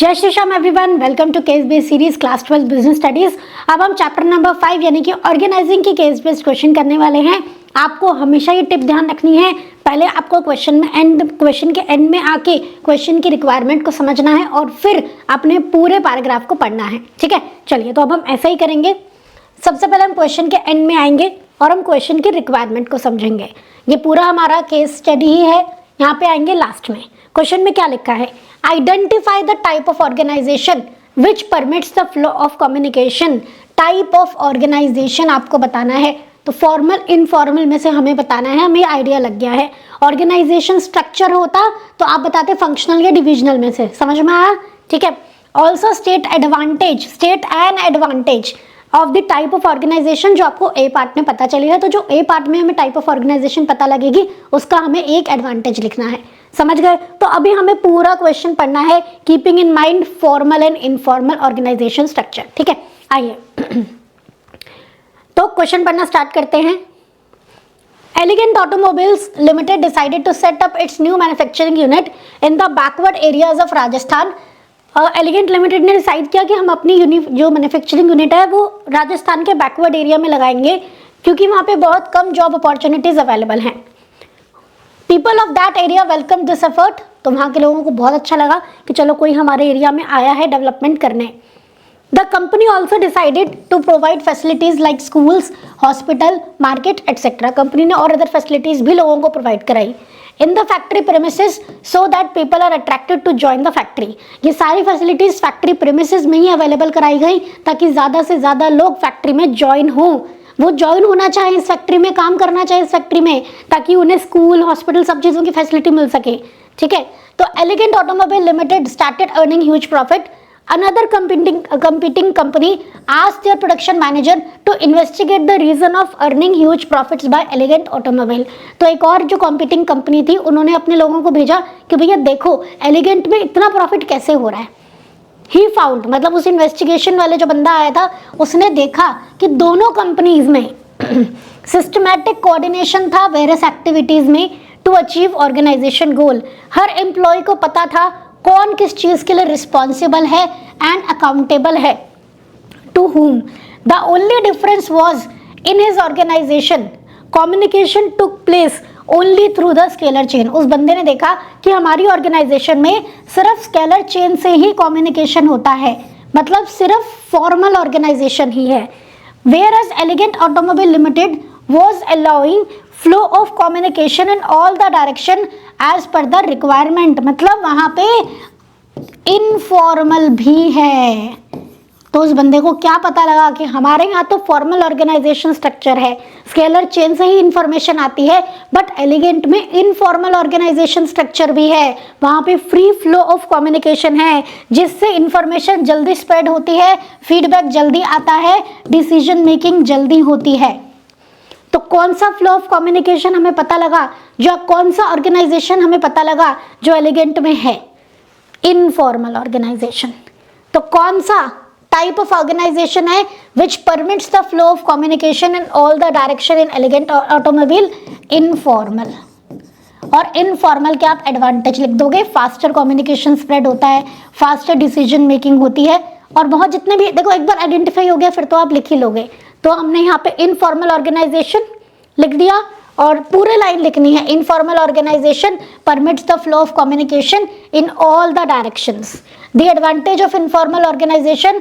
जय Shri Shyam everyone, welcome to case based series class 12 business studies. अब हम चैप्टर नंबर 5 यानी कि ऑर्गेनाइजिंग की केस बेस्ड क्वेश्चन करने वाले हैं। आपको हमेशा ये टिप ध्यान रखनी है, पहले आपको क्वेश्चन के एंड में आके क्वेश्चन की रिक्वायरमेंट को समझना है और फिर अपने पूरे पैराग्राफ को पढ़ना है। ठीक है, चलिए तो अब हम ऐसा ही करेंगे। सबसे पहले हम क्वेश्चन के एंड में आएंगे और हम क्वेश्चन की रिक्वायरमेंट को समझेंगे। ये पूरा हमारा केस स्टडी ही है। यहाँ पे आएंगे लास्ट में। क्वेश्चन में क्या लिखा है? Identify the type of organization which permits the flow of communication. Type of organization आपको बताना है, तो फॉर्मल इनफॉर्मल में से हमें बताना है। हमें आइडिया लग गया है। ऑर्गेनाइजेशन स्ट्रक्चर होता तो आप बताते फंक्शनल या डिविजनल में से। समझ में आया? ठीक है। Also state an advantage of the type of organization, जो आपको ए पार्ट में पता चली है। तो जो ए पार्ट में हमें टाइप ऑफ ऑर्गेनाइजेशन पता लगेगी उसका हमें एक एडवांटेज लिखना है। समझ गए? तो अभी हमें पूरा क्वेश्चन पढ़ना है, keeping in mind formal and informal organization structure. ठीक है, आइए तो क्वेश्चन पढ़ना स्टार्ट करते हैं। Elegant automobiles limited decided to set up its new manufacturing unit in the backward areas of Rajasthan. Elegant limited ने डिसाइड किया कि हम अपनी जो मैन्युफैक्चरिंग यूनिट है वो राजस्थान के बैकवर्ड एरिया में लगाएंगे, क्योंकि वहाँ पे बहुत कम जॉब अपॉर्चुनिटीज अवेलेबल हैं। People of that area welcome this effort. तो वहाँ के लोगों को बहुत अच्छा लगा कि चलो कोई हमारे एरिया में आया है डेवलपमेंट करने। The company also decided to provide facilities like schools, hospital, market etcetera. Company ने और अदर फैसिलिटीज भी लोगों को प्रोवाइड कराई in the factory premises so that people are attracted to join the factory. ये सारी फैसिलिटीज फैक्ट्री प्रेमिसेस में ही available कराई गई ताकि ज़्यादा से ज़्यादा लोग फैक्ट्री में ज्वाइन हों। वो ज्वाइन होना चाहे इस फैक्ट्री में, काम करना चाहे इस फैक्ट्री में, ताकि उन्हें स्कूल, हॉस्पिटल, सब चीज़ों की फैसिलिटी मिल सके। ठीक है, तो elegant automobile limited started earning huge profit. Another competing company asked their production manager to investigate the reason of earning huge profits by Elegant Automobile। तो एक और जो competing कंपनी थी उन्होंने अपने लोगों को भेजा कि भैया देखो एलिगेंट में इतना प्रॉफिट कैसे हो रहा है। He found, मतलब उस इन्वेस्टिगेशन वाले जो बंदा आया था उसने देखा कि दोनों कंपनीज में सिस्टमैटिक कोऑर्डिनेशन था वेरियस एक्टिविटीज में टू अचीव ऑर्गेनाइजेशन गोल। हर एम्प्लॉय को पता था कौन किस चीज के लिए रिस्पॉन्सिबल है एंड अकाउंटेबल है, to whom. The only difference was in his organization communication took place only through the scalar chain. उस बंदे ने देखा कि हमारी ऑर्गेनाइजेशन में सिर्फ स्केलर चेन से ही कम्युनिकेशन होता है, मतलब सिर्फ फॉर्मल ऑर्गेनाइजेशन ही है। Whereas elegant automobile limited was allowing flow of communication in all the direction as per the requirement, मतलब वहां पे इनफॉर्मल भी है। तो उस बंदे को क्या पता लगा कि हमारे यहाँ तो फॉर्मल ऑर्गेनाइजेशन स्ट्रक्चर है, स्केलर चेन से ही इंफॉर्मेशन आती है, बट एलिगेंट में इनफॉर्मल ऑर्गेनाइजेशन स्ट्रक्चर भी है। वहाँ पे फ्री फ्लो ऑफ कम्युनिकेशन है जिससे इंफॉर्मेशन जल्दी स्प्रेड होती है, फीडबैक जल्दी आता है, डिसीजन मेकिंग जल्दी होती है। तो कौन सा फ्लो ऑफ कम्युनिकेशन हमें पता लगा, जो कौन सा ऑर्गेनाइजेशन हमें पता लगा जो एलिगेंट में है? Informal organization. तो कौन सा टाइप ऑफ ऑर्गेनाइजेशन है which permits the flow of communication in all the direction in Elegant Automobile? Informal. और इनफॉर्मल के आप एडवांटेज लिख दोगे, फास्टर कम्युनिकेशन स्प्रेड होता है, फास्टर डिसीजन मेकिंग होती है, और बहुत जितने भी देखो एक बार आइडेंटिफाई हो गया फिर तो आप लिख ही लोगे। तो हमने यहाँ पे इनफॉर्मल ऑर्गेनाइजेशन लिख दिया और पूरे लाइन लिखनी है, informal organization permits the flow of communication in all the directions. The advantage of informal organization,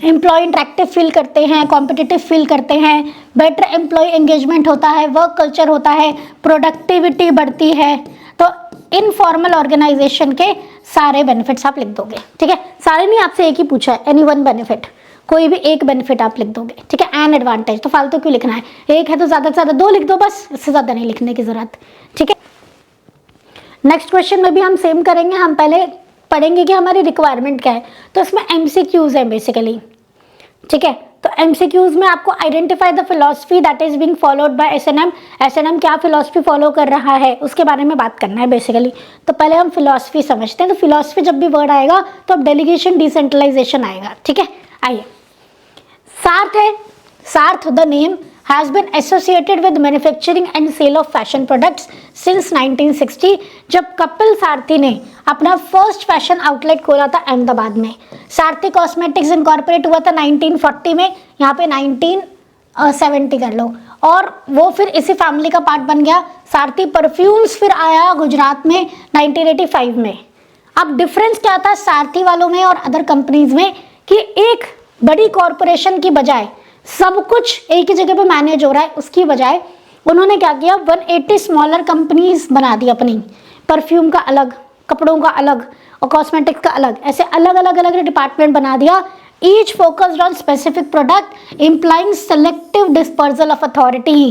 employee interactive feel करते हैं, कॉम्पिटिटिव फील करते हैं, बेटर एम्प्लॉय एंगेजमेंट होता है, वर्क कल्चर होता है, प्रोडक्टिविटी बढ़ती है। तो इनफॉर्मल ऑर्गेनाइजेशन के सारे बेनिफिट्स आप लिख दोगे। ठीक है, सारे नहीं, आपसे एक ही पूछा है, एनी वन बेनिफिट, कोई भी एक बेनिफिट आप लिख दोगे। ठीक है, एन एडवांटेज तो फालतू क्यों लिखना है, एक है तो ज़्यादा से ज़्यादा दो लिख दो बस, इससे ज़्यादा नहीं लिखने की ज़रूरत। ठीक है, नेक्स्ट क्वेश्चन में भी हम सेम करेंगे। हम पहले पढ़ेंगे कि हमारी रिक्वायरमेंट क्या है। तो इसमें एमसीक्यूज है बेसिकली। ठीक है, तो एमसीक्यूज में आपको identify the philosophy that is being followed bye SNM. SNM क्या फिलॉसफी फॉलो कर रहा है उसके बारे में बात करना है बेसिकली। तो पहले हम फिलॉसफी समझते हैं। तो फिलॉसफी जब भी वर्ड आएगा तो अब डेलीगेशन डिसेंट्रलाइजेशन आएगा। ठीक है, आइए। सार्थ है, सार्थ the name has been associated with manufacturing and sale of fashion products since 1960, जब कपिल सारथी ने अपना फर्स्ट फैशन आउटलेट खोला था अहमदाबाद में। सारथी कॉस्मेटिक्स इनकॉर्पोरेट हुआ था 1940 में, यहाँ पे 1970 कर लो, और वो फिर इसी फैमिली का पार्ट बन गया। सारथी परफ्यूम्स फिर आया गुजरात में 1985 में। अब डिफरेंस क्या था सारथी वालों में और अदर कंपनीज में कि एक बड़ी कॉरपोरेशन की बजाय सब कुछ एक ही जगह पे मैनेज हो रहा है, उसकी बजाय उन्होंने क्या किया 180 स्मॉलर कंपनीज बना दी अपनी, परफ्यूम का अलग, कपड़ों का अलग और कॉस्मेटिक्स का अलग, ऐसे अलग अलग अलग डिपार्टमेंट बना दिया। Each focused on specific product implying selective dispersal of authority,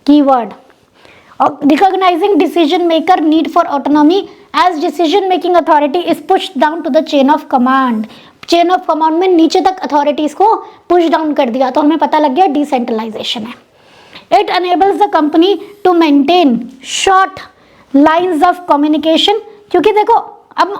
keyword, recognizing decision maker need for autonomy as decision making authority is pushed down to the chain of command। Chain of command में नीचे तक authorities को push down कर दिया, तो हमें पता लग गया डिसेंट्रलाइजेशन है। It enables the company to maintain short lines of communication, क्योंकि देखो अब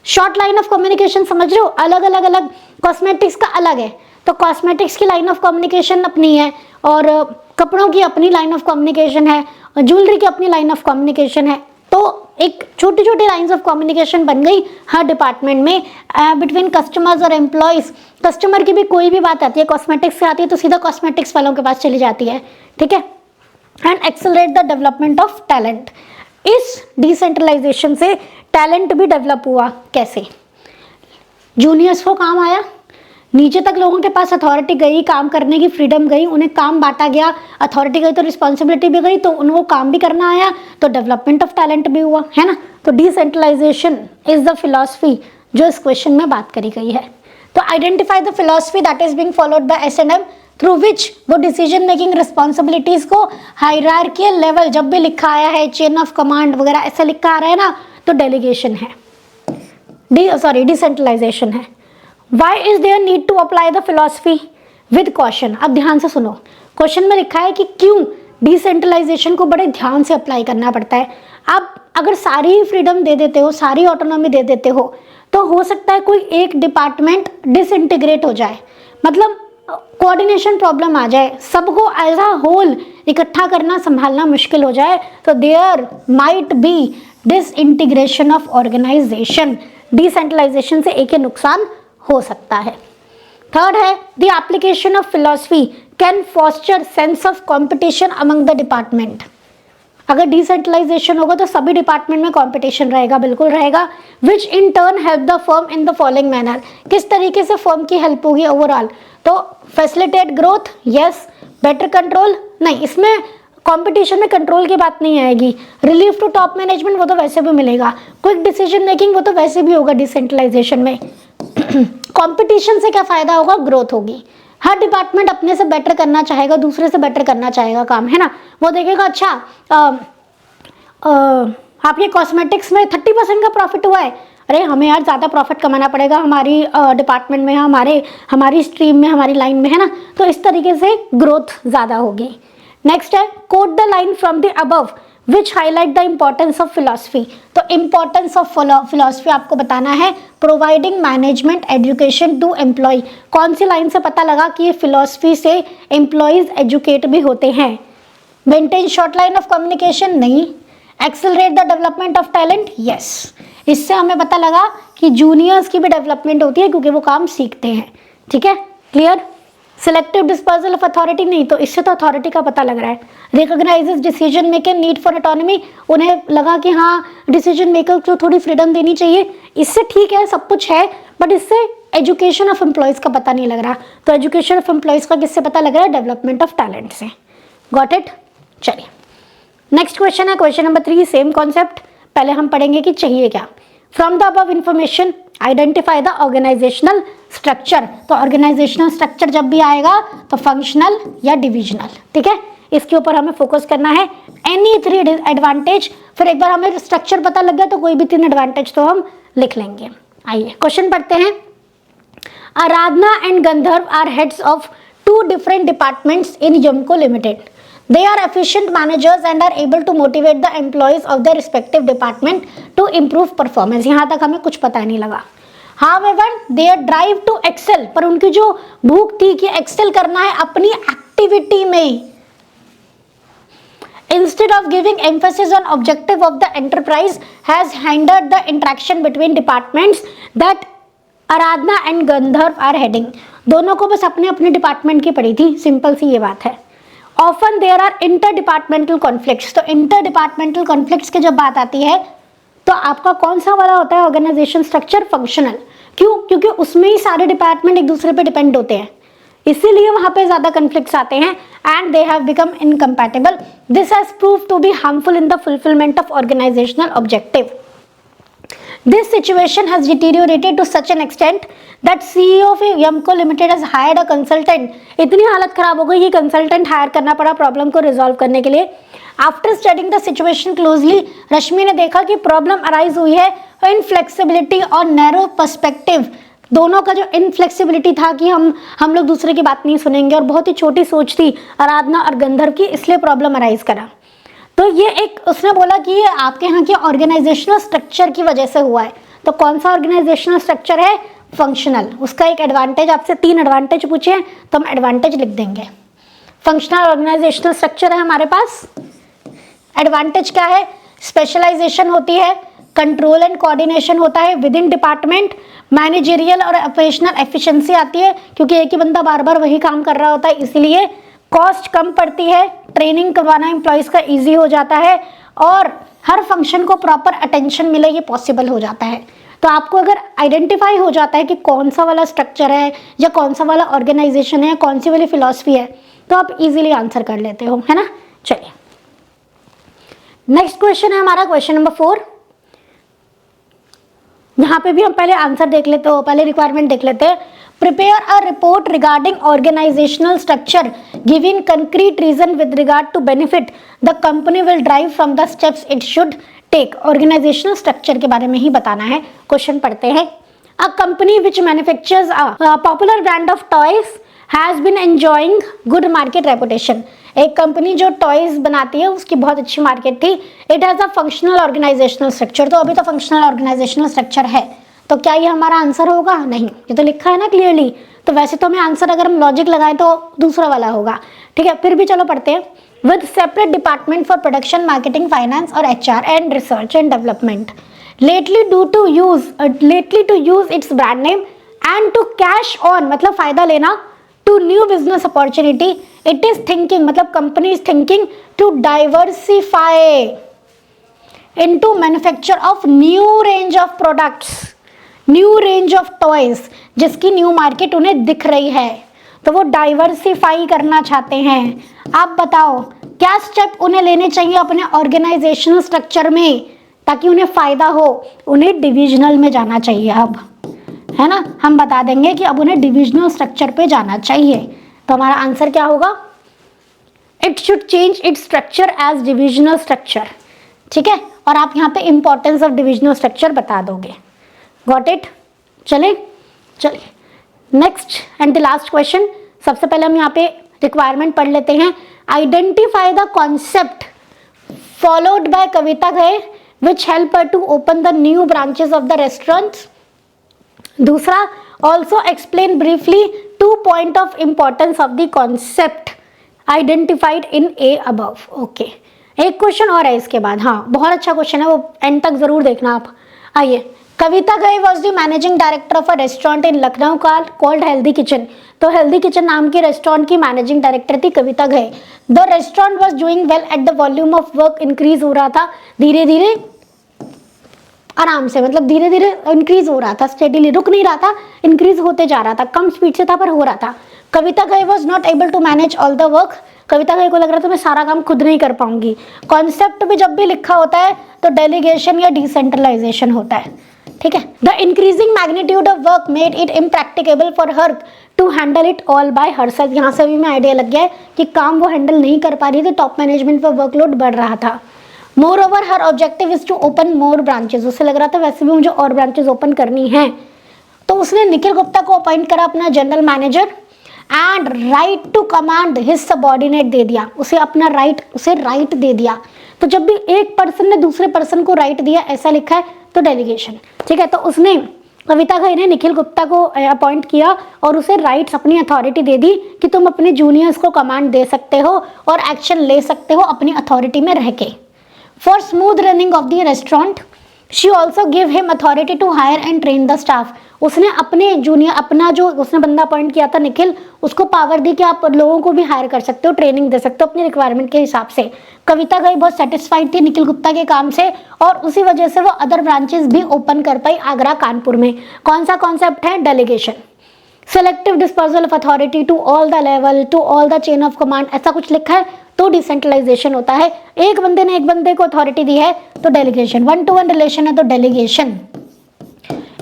शॉर्ट लाइन ऑफ कम्युनिकेशन समझ रहे हो, अलग अलग अलग कॉस्मेटिक्स का अलग है, तो कॉस्मेटिक्स की लाइन ऑफ कम्युनिकेशन अपनी है और कपड़ों की अपनी लाइन ऑफ कम्युनिकेशन है और ज्वेलरी की अपनी लाइन ऑफ कम्युनिकेशन है, तो एक छोटी छोटी लाइंस ऑफ कम्युनिकेशन बन गई हर डिपार्टमेंट में बिटवीन कस्टमर्स और एम्प्लॉयज। कस्टमर की भी कोई भी बात आती है, कॉस्मेटिक्स से आती है तो सीधा कॉस्मेटिक्स वालों के पास चली जाती है, ठीक है। And accelerate the development of talent. इस डिसेंट्रलाइजेशन से टैलेंट भी डेवलप हुआ। कैसे? जूनियर्स को काम आया, नीचे तक लोगों के पास अथॉरिटी गई, काम करने की फ्रीडम गई, उन्हें काम बांटा गया, अथॉरिटी गई तो रिस्पॉन्सिबिलिटी भी गई, तो उनको काम भी करना आया, तो डेवलपमेंट ऑफ टैलेंट भी हुआ, है ना। तो डिसेंट्रलाइजेशन इज द फिलॉसफी जो इस क्वेश्चन में बात करी गई है। तो identify the philosophy that is being followed by एस&एम थ्रू विच वो डिसीजन मेकिंग रिस्पॉन्सिबिलिटीज को हायरार्कियल लेवल, जब भी लिखा आया है चेन ऑफ कमांड वगैरह ऐसा लिखा आ रहा है ना, तो डेलीगेशन है, डिसेंट्रलाइजेशन है। Why is there need to apply the philosophy with caution? अब ध्यान से सुनो, क्वेश्चन में लिखा है कि क्यों डिसेंट्रलाइजेशन को बड़े ध्यान से अप्लाई करना पड़ता है। आप अगर सारी फ्रीडम दे देते हो, सारी ऑटोनॉमी दे देते हो, तो हो सकता है कोई एक डिपार्टमेंट डिसइंटीग्रेट हो जाए, मतलब कोऑर्डिनेशन प्रॉब्लम आ जाए, सबको एज अ होल इकट्ठा करना संभालना मुश्किल हो जाए, तो there might be disintegration of organization. Decentralization से एक ही नुकसान हो सकता है। थर्ड है the application of philosophy can foster sense of competition among the department. अगर डिसेंट्रलाइजेशन होगा तो सभी डिपार्टमेंट में कंपटीशन रहेगा, बिल्कुल रहेगा, which in turn help the firm in the following manner. किस तरीके से फर्म की हेल्प होगी ओवरऑल? तो facilitate growth, yes. Better control, नहीं, इसमें कंपटीशन में कंट्रोल की बात नहीं आएगी। रिलीफ टू टॉप मैनेजमेंट, वो तो वैसे भी मिलेगा। क्विक डिसीजन मेकिंग, वो तो वैसे भी होगा डिसेंट्रलाइजेशन में। कंपटीशन से क्या फायदा होगा? ग्रोथ होगी। हर डिपार्टमेंट अपने से बेटर करना चाहेगा, दूसरे से बेटर करना चाहेगा काम, है ना। वो देखेगा अच्छा आपके कॉस्मेटिक्स में 30% का प्रॉफिट हुआ है, अरे हमें यार ज़्यादा प्रॉफिट कमाना पड़ेगा हमारी डिपार्टमेंट में, हमारी स्ट्रीम में, हमारी लाइन में, है ना। तो इस तरीके से ग्रोथ ज़्यादा होगी। नेक्स्ट है quote the line from the above which highlight the importance of philosophy. तो इम्पोर्टेंस ऑफ फिलॉसफी आपको बताना है। Providing management education to employee, कौन सी लाइन से पता लगा कि ये फिलॉसफी से एम्प्लॉयज एजुकेट भी होते हैं? Maintain short line of communication, नहीं। Accelerate the development of talent, yes. इससे हमें पता लगा कि जूनियर्स की भी डेवलपमेंट होती है क्योंकि वो काम सीखते हैं, ठीक है, clear. Selective dispersal of authority, नहीं, तो इससे तो अथॉरिटी का पता लग रहा है। Recognises decision making need for autonomy, उन्हें लगा कि हाँ डिसीजन मेकर को थोड़ी फ्रीडम देनी चाहिए, इससे ठीक है, सब कुछ है, बट इससे एजुकेशन ऑफ एम्प्लॉयज़ का पता नहीं लग रहा। तो एजुकेशन ऑफ एम्प्लॉयज़ का किससे पता लग रहा है? डेवलपमेंट ऑफ टैलेंट से। Got it? चलिए नेक्स्ट क्वेश्चन है, क्वेश्चन नंबर 3, सेम कॉन्सेप्ट। पहले हम पढ़ेंगे कि चाहिए क्या। From the above information identify the organizational structure. तो ऑर्गेनाइजेशनल स्ट्रक्चर जब भी आएगा तो फंक्शनल या डिविजनल, ठीक है, इसके ऊपर हमें फोकस करना है। एनी 3 एडवांटेज, फिर एक बार हमें स्ट्रक्चर पता लग गया तो कोई भी 3 एडवांटेज तो हम लिख लेंगे। आइए क्वेश्चन पढ़ते हैं। Aradhana and Gandharv are heads of 2 different departments in Yamco limited. They are efficient managers and are able to motivate the employees of their respective department to improve performance। यहाँ तक हमें कुछ पता नहीं लगा। However, their drive to excel, पर उनकी जो भूख थी कि एक्सेल करना है, अपनी एक्टिविटी में instead of giving emphasis on objective of the enterprise has hindered the interaction between departments that Aradhana and Gandharv are heading. दोनों को बस अपने अपने डिपार्टमेंट की पड़ी थी, सिंपल सी ये बात है। Often there are inter departmental conflicts, तो इंटर डिपार्टमेंटल कॉन्फ्लिक्ट्स की जब बात आती है तो आपका कौन सा वाला होता है ऑर्गेनाइजेशन स्ट्रक्चर? फंक्शनल। क्यों? क्योंकि उसमें ही सारे डिपार्टमेंट एक दूसरे पे डिपेंड होते हैं, इसीलिए वहां पे ज्यादा कॉन्फ्लिक्ट्स आते हैं and they have become incompatible. This has prove to be harmful in the fulfilment of organisational objective. This situation has deteriorated to such an extent that CEO of Yumco Limited has hired a consultant. इतनी हालत खराब हो गई कि consultant hire करना पड़ा problem को resolve करने के लिए। After studying the situation closely, Rashmi ने देखा कि प्रॉब्लम अराइज हुई है इनफ्लेक्सिबिलिटी और नैरो पर्सपेक्टिव। दोनों का जो इनफ्लेक्सिबिलिटी था कि हम लोग दूसरे की बात नहीं सुनेंगे, और बहुत ही छोटी सोच थी आराधना और गंधर्व की, इसलिए प्रॉब्लम अराइज करा। तो ये एक उसने बोला कि ये आपके यहाँ के ऑर्गेनाइजेशनल स्ट्रक्चर की वजह से हुआ है। तो कौन सा ऑर्गेनाइजेशनल स्ट्रक्चर है? फंक्शनल। उसका एक एडवांटेज, आपसे 3 एडवांटेज पूछे हैं तो हम एडवांटेज लिख देंगे। फंक्शनल ऑर्गेनाइजेशनल स्ट्रक्चर है हमारे पास। एडवांटेज क्या है? स्पेशलाइजेशन होती है, कंट्रोल एंड कोऑर्डिनेशन होता है विद इन डिपार्टमेंट, मैनेजरियल और ऑपरेशनल एफिशिएंसी आती है क्योंकि एक ही बंदा बार बार वही काम कर रहा होता है, इसीलिए कॉस्ट कम पड़ती है, ट्रेनिंग करवाना एम्प्लॉयज़ का इजी हो जाता है, और हर फंक्शन को प्रॉपर अटेंशन मिले ये पॉसिबल हो जाता है। तो आपको अगर आइडेंटिफाई हो जाता है कि कौन सा वाला स्ट्रक्चर है या कौन सा वाला ऑर्गेनाइजेशन है, कौन सी वाली फिलॉसफी है, तो आप इजीली आंसर कर लेते हो, है ना। चलिए नेक्स्ट क्वेश्चन है हमारा क्वेश्चन नंबर 4। यहाँ पे भी हम पहले आंसर देख लेते हो, पहले रिक्वायरमेंट देख लेते हैं। Prepare a report regarding organizational structure, giving concrete reason with regard to benefit the company will derive from the steps it should take. Organizational structure के बारे में ही बताना है। क्वेश्चन पढ़ते हैं। A company which manufactures a popular brand of toys has been enjoying good market reputation. एक company जो toys बनाती है उसकी बहुत अच्छी मार्केट थी। It has a functional organizational structure, तो अभी तो functional organizational structure है, तो क्या ये हमारा आंसर होगा? नहीं, ये तो लिखा है ना क्लियरली। तो वैसे तो हमें आंसर अगर हम लॉजिक लगाएं तो दूसरा वाला होगा, ठीक है। फिर भी चलो पढ़ते हैं। With separate department for production, marketing, finance और HR and research and development, lately to use its brand name and to cash on मतलब फायदा लेना to new business opportunity. It is thinking मतलब company is thinking to diversify into manufacture of new range of products, new range of toys, जिसकी new market उन्हें दिख रही है, तो वो डाइवर्सिफाई करना चाहते हैं। आप बताओ क्या स्टेप उन्हें लेने चाहिए अपने ऑर्गेनाइजेशनल स्ट्रक्चर में ताकि उन्हें फायदा हो? उन्हें डिविजनल में जाना चाहिए अब, है ना। हम बता देंगे कि अब उन्हें डिविजनल स्ट्रक्चर पे जाना चाहिए। तो हमारा आंसर क्या होगा? It should change its structure as divisional structure, ठीक है। और आप यहाँ पे इंपॉर्टेंस ऑफ डिविजनल स्ट्रक्चर बता दोगे। Got it? चलिए next and the last question. सबसे पहले हम यहाँ पे रिक्वायरमेंट पढ़ लेते हैं। Identify the concept followed by Kavita Ghai which help her to open the new branches of the restaurants. दूसरा, also explain briefly 2 point of importance of the concept identified in a above. Okay, एक question और है इसके बाद। हाँ, बहुत अच्छा question है, वो एंड तक जरूर देखना आप। आइए, कविता Ghai was the managing director of a restaurant in Lucknow called healthy kitchen. तो हेल्दी किचन नाम की रेस्टोरेंट की मैनेजिंग डायरेक्टर थी कविता गए। The restaurant was doing well at the volume of work increase हो रहा था, धीरे धीरे आराम से, मतलब धीरे धीरे इंक्रीज हो रहा था, स्टेडीली रुक नहीं रहा था, इंक्रीज होते जा रहा था, कम स्पीड से था पर हो रहा था। Kavita Ghai was not able to manage all the work. Kavita Ghai को लग रहा था मैं सारा काम खुद नहीं कर पाऊंगी। कॉन्सेप्ट भी जब भी लिखा होता है तो डेलीगेशन या डिसेंट्रलाइजेशन होता है, ठीक है। The increasing magnitude of work made it impracticable for her to handle it all by herself. यहाँ से भी मैं आइडिया लग गया है कि काम वो हैंडल नहीं कर पा रही थी, टॉप मैनेजमेंट पर वर्कलोड बढ़ रहा था। Moreover her objective is to open more branches. उसे लग रहा था वैसे भी मुझे और ब्रांचेस ओपन करनी है, तो उसने निखिल गुप्ता को अपॉइंट करा अपना general manager and right to command his subordinate दे दिया। उसे अपना राइट दे दिया। तो जब भी एक पर्सन ने दूसरे पर्सन को राइट दिया, ऐसा लिखा है तो डेलीगेशन, ठीक है। तो उसने कविता घई ने निखिल गुप्ता को अपॉइंट किया और उसे राइट्स, अपनी अथॉरिटी दे दी कि तुम अपने जूनियर्स को कमांड दे सकते हो और एक्शन ले सकते हो अपनी अथॉरिटी में रह के। For smooth running of the restaurant she also give him authority to hire and train the staff. उसने अपने जूनियर, अपना जो उसने बंदा अपॉइंट किया था निखिल, उसको पावर दी कि आप लोगों को भी हायर कर सकते हो, ट्रेनिंग दे सकते हो अपनी रिक्वायरमेंट के हिसाब से। कविता घई बहुत सेटिस्फाइड थी निखिल गुप्ता के काम से और उसी वजह से वो अदर ब्रांचेस भी ओपन कर पाई आगरा, कानपुर में। कौन सा कॉन्सेप्ट है? Delegation, selective dispersal of authority to all the level, to all the chain of command, ऐसा कुछ लिखा है तो डिसेंट्रलाइजेशन होता है। एक बंदे ने एक बंदे को अथॉरिटी दी है तो डेलीगेशन। 1-to-1 रिलेशन है तो डेलीगेशन।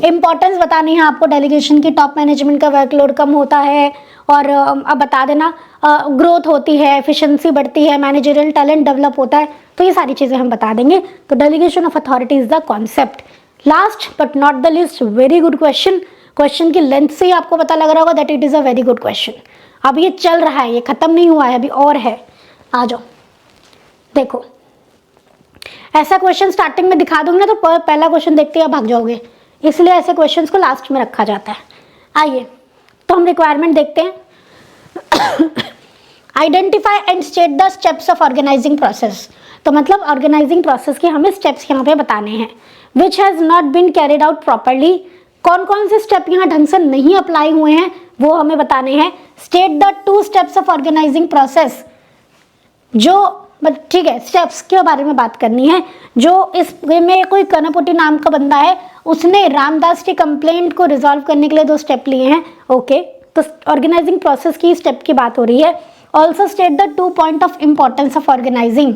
इंपॉर्टेंस बतानी है आपको डेलीगेशन की। टॉप मैनेजमेंट का वर्कलोड कम होता है और अब बता देना ग्रोथ होती है, एफिशिएंसी बढ़ती है, मैनेजरियल टैलेंट डेवलप होता है, तो ये सारी चीज़ें हम बता देंगे। तो delegation of authority is the concept. Last but not the list, very good question. Question की लेंथ से ही आपको पता लग रहा होगा that it is a very good question. अब ये चल रहा है, ये खत्म नहीं हुआ है, अभी और है। आ जाओ, देखो ऐसा क्वेश्चन स्टार्टिंग में दिखा दूंगी ना तो पहला क्वेश्चन देखते ही भाग जाओगे, इसलिए ऐसे क्वेश्चंस को लास्ट में रखा जाता है। आइए तो हम रिक्वायरमेंट देखते हैं। Identify and state the steps of organising process. तो मतलब ऑर्गेनाइजिंग प्रोसेस के हमें स्टेप्स यहाँ पे बताने हैं। Which has not been carried out properly, कौन कौन से स्टेप यहाँ ढंग से नहीं अप्लाई हुए हैं वो हमें बताने हैं। State the 2 steps of organising process, जो ठीक है स्टेप्स के बारे में बात करनी है। जो इसमें कोई कनापुटी नाम का बंदा है, उसने रामदास की कंप्लेंट को रिजॉल्व करने के लिए 2 स्टेप लिए हैं। ओके, तो ऑर्गेनाइजिंग प्रोसेस की स्टेप की बात हो रही है। Also state the 2 point of importance of organising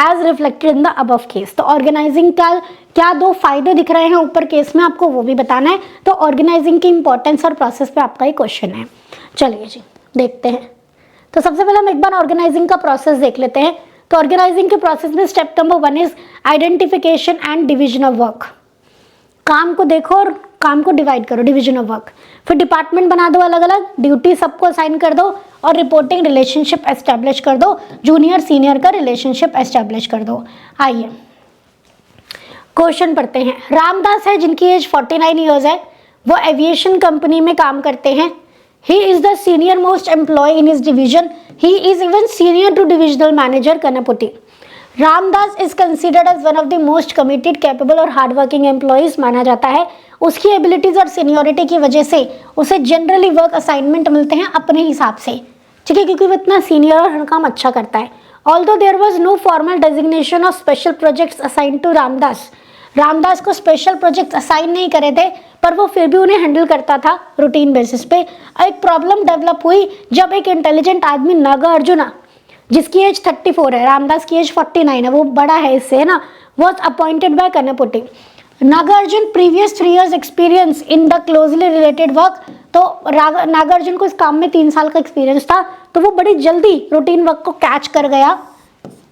as reflected in the above case. तो ऑर्गेनाइजिंग का क्या 2 फायदे दिख रहे हैं ऊपर केस में, आपको वो भी बताना है। तो ऑर्गेनाइजिंग की इंपॉर्टेंस और प्रोसेस पे आपका एक क्वेश्चन है। चलिए जी देखते हैं। तो सबसे पहले हम एक बार ऑर्गेनाइजिंग का प्रोसेस देख लेते हैं। तो ऑर्गेनाइजिंग के प्रोसेस में step number 1 is identification and division of work. काम को देखो और काम को डिवाइड करो, डिवीजन ऑफ वर्क। फिर डिपार्टमेंट बना दो अलग अलग, ड्यूटी सबको असाइन कर दो और रिपोर्टिंग रिलेशनशिप एस्टेब्लिश कर दो, जूनियर सीनियर का रिलेशनशिप एस्टेब्लिश कर दो। आइए क्वेश्चन पढ़ते हैं। रामदास है जिनकी एज 49 ईयर्स है, वो एविएशन कंपनी में काम करते हैं। He is the senior most employee in his division. He is even senior to divisional manager Kanaputi. Ramdas is considered as one of the most committed, capable और hardworking employees माना जाता है। उसकी abilities और सीनियोरिटी की वजह से उसे जनरली वर्क असाइनमेंट मिलते हैं अपने हिसाब से, ठीक है, क्योंकि वो इतना सीनियर और हर काम अच्छा करता है। Although there was no formal designation of special projects assigned to Ramdas, Ramdas को स्पेशल प्रोजेक्ट असाइन नहीं करे थे पर वो फिर भी उन्हें हैंडल करता था रूटीन बेसिस पे। एक प्रॉब्लम डेवलप हुई जब एक इंटेलिजेंट आदमी नागार्जुना, जिसकी एज 34 है, रामदास की एज 49 है, वो बड़ा है इससे, है ना, was appointed by Kanaputi. Nagarjun previous 3 years experience in the closely related work. तो नागार्जुन को इस काम में 3 साल का एक्सपीरियंस था, तो वो बड़ी जल्दी रूटीन वर्क को कैच कर गया।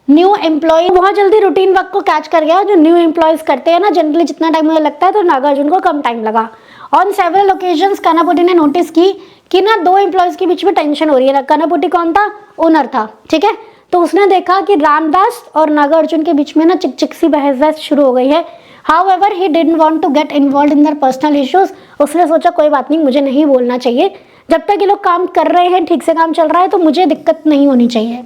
न्यू एम्प्लॉय बहुत जल्दी रूटीन वर्क को कैच कर गया। जो न्यू एम्प्लॉयज करते हैं ना जनरली जितना टाइम मुझे लगता है, तो नागार्जुन को कम टाइम लगा। ऑन सेवरल ओकेजन्स कनापुटी ने नोटिस की कि ना 2 एम्प्लॉयज के बीच में टेंशन हो रही है। ना कनापुटी कौन था? ओनर था, ठीक है। तो उसने देखा कि रामदास और नागार्जुन के बीच में ना चिक सी बहस शुरू हो गई है। However he didn't want to get involved in their personal issues. उसने सोचा कोई बात नहीं, मुझे नहीं बोलना चाहिए, जब तक ये लोग काम कर रहे हैं, ठीक से काम चल रहा है, तो मुझे दिक्कत नहीं होनी चाहिए।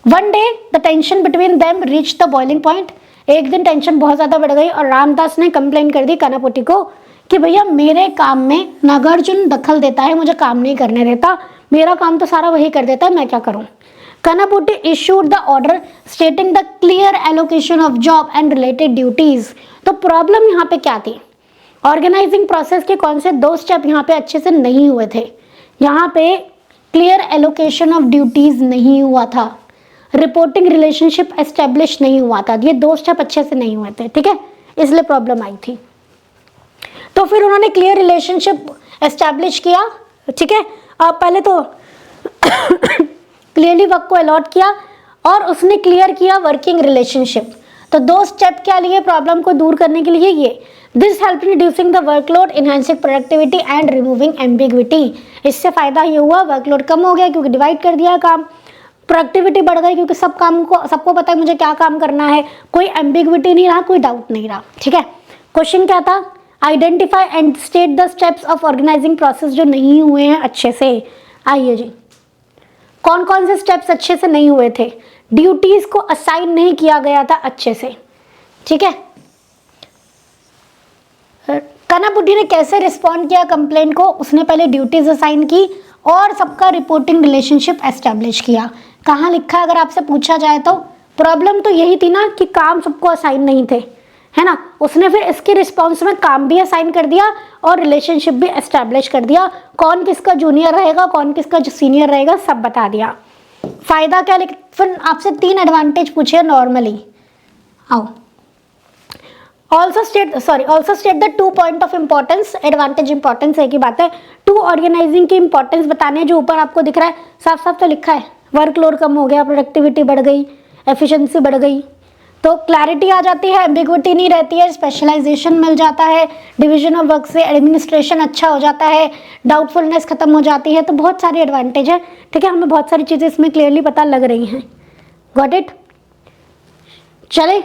One day the tension between them reach the boiling point. एक दिन टेंशन बहुत ज्यादा बढ़ गई और रामदास ने कंप्लेन कर दी कनापुटी को कि भैया मेरे काम में नागार्जुन दखल देता है, मुझे काम नहीं करने देता, मेरा काम तो सारा वही कर देता है, मैं क्या करूं। Kanaputi issued the order stating the clear allocation of job and related duties. तो प्रॉब्लम यहाँ पे क्या थी? ऑर्गेनाइजिंग प्रोसेस के कौन से 2 स्टेप यहाँ पे अच्छे से नहीं हुए थे। यहाँ पे क्लियर एलोकेशन ऑफ ड्यूटीज नहीं हुआ था, रिपोर्टिंग रिलेशनशिप एस्टेब्लिश नहीं हुआ था, ये 2 स्टेप अच्छे से नहीं हुए थे, ठीक है, इसलिए प्रॉब्लम आई थी। तो फिर उन्होंने क्लियर रिलेशनशिप एस्टेब्लिश किया, ठीक है। पहले तो क्लियरली वर्क को अलॉट किया और उसने क्लियर किया वर्किंग रिलेशनशिप। तो 2 स्टेप क्या लिए प्रॉब्लम को दूर करने के लिए? ये this help in reducing the workload, enhancing productivity and removing ambiguity. इससे फायदा ये हुआ वर्कलोड कम हो गया क्योंकि डिवाइड कर दिया काम, प्रोडक्टिविटी बढ़ गई क्योंकि सबको पता है मुझे क्या काम करना है, कोई एम्बिग्विटी नहीं रहा, कोई डाउट नहीं रहा, ठीक है। क्वेश्चन क्या था? Identify and state the steps of organising process जो नहीं हुए हैं अच्छे से। आइए जी, कौन कौन से स्टेप्स अच्छे से नहीं हुए थे? ड्यूटीज को असाइन नहीं किया गया था अच्छे से, ठीक है। कना बुड्ढी ने कैसे रिस्पॉन्ड किया कंप्लेंट को? उसने पहले ड्यूटीज असाइन की और सबका रिपोर्टिंग रिलेशनशिप एस्टेब्लिश किया। कहाँ लिखा है अगर आपसे पूछा जाए तो? प्रॉब्लम तो यही थी ना कि काम सबको असाइन नहीं थे, है ना। उसने फिर इसके रिस्पॉन्स में काम भी असाइन कर दिया और रिलेशनशिप भी एस्टेब्लिश कर दिया। कौन किसका जूनियर रहेगा, कौन किसका सीनियर रहेगा, सब बता दिया। फायदा क्या? लेकिन फिर आपसे 3 एडवांटेज पूछे नॉर्मली। आओ, also state the 2 point of importance. Advantage importance एक ही बात है। 2 ऑर्गेनाइजिंग की इंपॉर्टेंस बताने हैं, जो ऊपर आपको दिख रहा है साफ साफ तो लिखा है। वर्कलोड कम हो गया, प्रोडक्टिविटी बढ़ गई, एफिशिएंसी बढ़ गई, तो क्लैरिटी आ जाती है, एम्बिग्विटी नहीं रहती है, स्पेशलाइजेशन मिल जाता है, डिवीजन ऑफ वर्क से एडमिनिस्ट्रेशन अच्छा हो जाता है, डाउटफुलनेस खत्म हो जाती है। तो बहुत सारे एडवांटेज है, ठीक है। हमें बहुत सारी चीज़ें इसमें क्लियरली पता लग रही हैं। Got it? चले,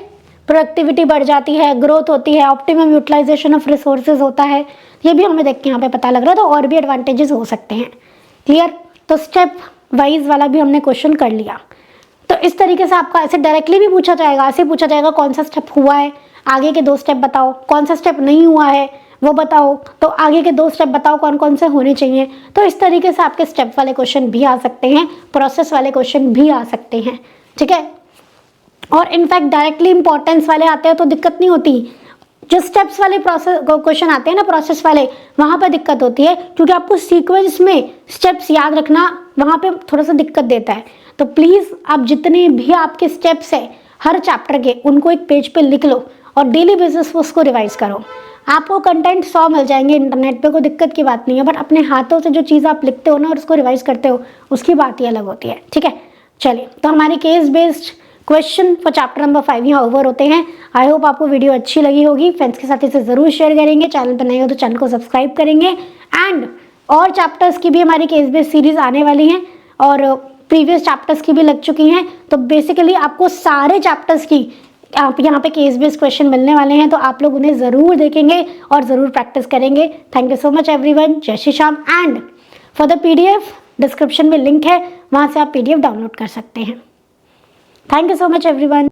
प्रोडक्टिविटी बढ़ जाती है, ग्रोथ होती है, ऑप्टिमम यूटिलाइजेशन ऑफ रिसोर्सेज होता है, ये भी हमें देख के यहाँ पे पता लग रहा है। तो और भी एडवांटेजेस हो सकते हैं। क्लियर? तो स्टेप वाइज वाला भी हमने क्वेश्चन कर लिया। तो इस तरीके से आपका ऐसे डायरेक्टली भी पूछा जाएगा, ऐसे पूछा जाएगा कौन सा स्टेप हुआ है, आगे के 2 स्टेप बताओ, कौन सा स्टेप नहीं हुआ है वो बताओ, तो आगे के 2 स्टेप बताओ कौन कौन से होने चाहिए। तो इस तरीके से आपके स्टेप वाले क्वेश्चन भी आ सकते हैं, प्रोसेस वाले क्वेश्चन भी आ सकते हैं, ठीक है। और इनफैक्ट डायरेक्टली इंपॉर्टेंस वाले आते हैं तो दिक्कत नहीं होती। जो स्टेप्स वाले प्रोसेस क्वेश्चन आते हैं ना, प्रोसेस वाले, वहाँ पर दिक्कत होती है, क्योंकि आपको सीक्वेंस में स्टेप्स याद रखना वहाँ पे थोड़ा सा दिक्कत देता है। तो प्लीज़ आप जितने भी आपके स्टेप्स हैं हर चैप्टर के, उनको एक पेज पे लिख लो और डेली बेसिस पे उसको रिवाइज करो। आपको कंटेंट 100 मिल जाएंगे इंटरनेट पे, कोई दिक्कत की बात नहीं है, बट अपने हाथों से जो चीज़ आप लिखते हो ना और उसको रिवाइज करते हो, उसकी बात ही अलग होती है, ठीक है। चलिए, तो हमारी case based question for chapter number 5 यहाँ ओवर होते हैं। आई होप आपको वीडियो अच्छी लगी होगी। फ्रेंड्स के साथ इसे ज़रूर शेयर करेंगे, चैनल पर नए हो तो चैनल को सब्सक्राइब करेंगे। एंड और चैप्टर्स की भी हमारी केस बेस्ड सीरीज आने वाली हैं और प्रीवियस चैप्टर्स की भी लग चुकी हैं। तो बेसिकली आपको सारे चैप्टर्स की आप यहाँ पे केस बेस्ड क्वेश्चन मिलने वाले हैं, तो आप लोग उन्हें ज़रूर देखेंगे और ज़रूर प्रैक्टिस करेंगे। Thank you so much everyone. जय Shri Shyam. And for the PDF description में लिंक है, वहाँ से आप PDF डाउनलोड कर सकते हैं। Thank you so much everyone.